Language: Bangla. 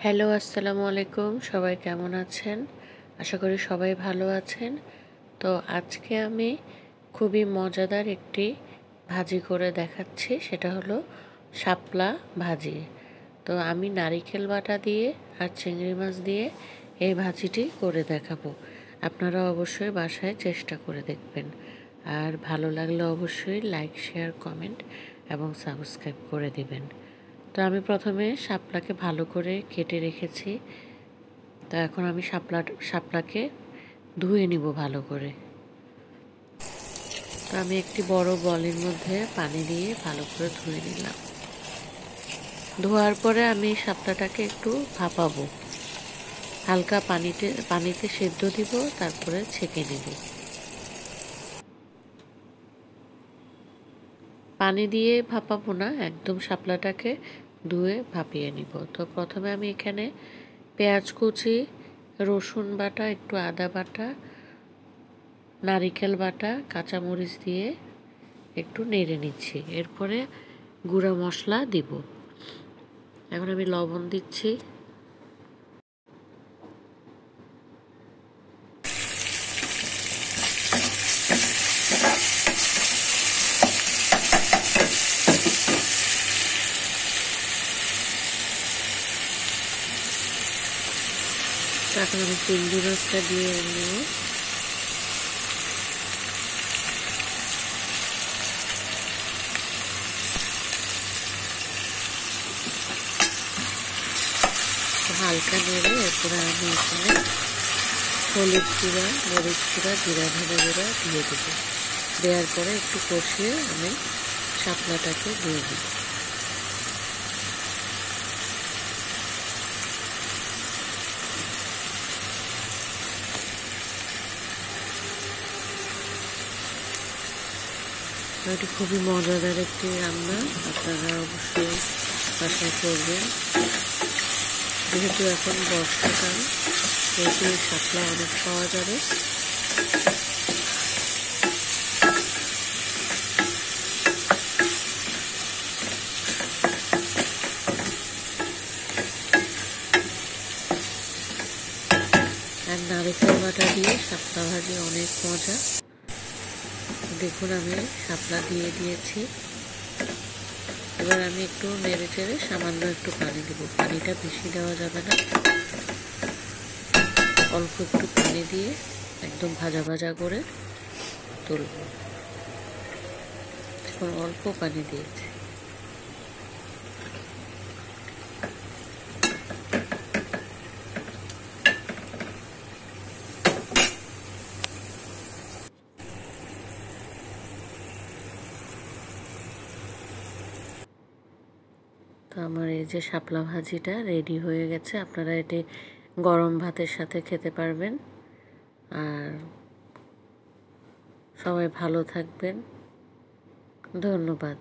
হ্যালো, আসসালামু আলাইকুম। সবাই কেমন আছেন? আশা করি সবাই ভালো আছেন। তো আজকে আমি খুবই মজাদার একটি ভাজি করে দেখাচ্ছি। সেটা হলো শাপলা ভাজি। তো আমি নারিকেল বাটা দিয়ে আর চিংড়ি মাছ দিয়ে এই ভাজিটি করে দেখাবো। আপনারা অবশ্যই বাসায় চেষ্টা করে দেখবেন। আর ভালো লাগলে অবশ্যই লাইক, শেয়ার, কমেন্ট এবং সাবস্ক্রাইব করে দিবেন। তো আমি প্রথমে শাপলাকে ভালো করে কেটে রেখেছি। তো এখন আমি শাপলাকে ধুয়ে নিব ভালো করে। তো আমি একটি বড় বলের মধ্যে পানি দিয়ে ভালো করে ধুয়ে নিলাম। ধোয়ার পরে আমি শাপলাটাকে একটু ভাপাবো, হালকা পানিতে সেদ্ধ দিব, তারপরে ছেঁকে নিব। পানি দিয়ে ভাপাবো না, একদম শাপলাটাকে ধুয়ে ভাপিয়ে নিব। তো প্রথমে আমি এখানে পেঁয়াজ কুচি, রসুন বাটা, একটু আদা বাটা, নারিকেল বাটা, কাঁচামরিচ দিয়ে একটু নেড়ে নিচ্ছি। এরপরে গুঁড়া মশলা দিব। এখন আমি লবণ দিচ্ছি। এখন আমি চিংড়ি মাছটা দিয়ে নেব। হালকা নেড়ে এরপরে আমি এখানে হলুদ গুঁড়া, মরিচ গুঁড়া, জিরা ধনে গুঁড়া দিয়ে দেব। দেওয়ার পরে একটু কষিয়ে আমি শাপলাটাকে দিয়ে দিই। এটি খুবই মজাদার একটি রান্না, আপনারা অবশ্যই বাসায় করবেন। যেহেতু এখন বর্ষাকাল, সেহেতু শাপলা অনেক পাওয়া যাবে। আর নারিকেল বাটা দিয়ে শাপলা ভাজি অনেক মজা। দেখুন আমি শাপলা দিয়ে দিয়েছি। এবার আমি একটু নেড়ে চেড়ে সামান্য একটু পানি দেবো। পানিটা বেশি দেওয়া যাবে না, অল্প একটু পানি দিয়ে একদম ভাজা ভাজা করে তুলব। এখন অল্প পানি দিয়েছি। তো আমার এই যে শাপলা ভাজিটা রেডি হয়ে গেছে। আপনারা এটি গরম ভাতের সাথে খেতে পারবেন। আর সবাই ভালো থাকবেন। ধন্যবাদ।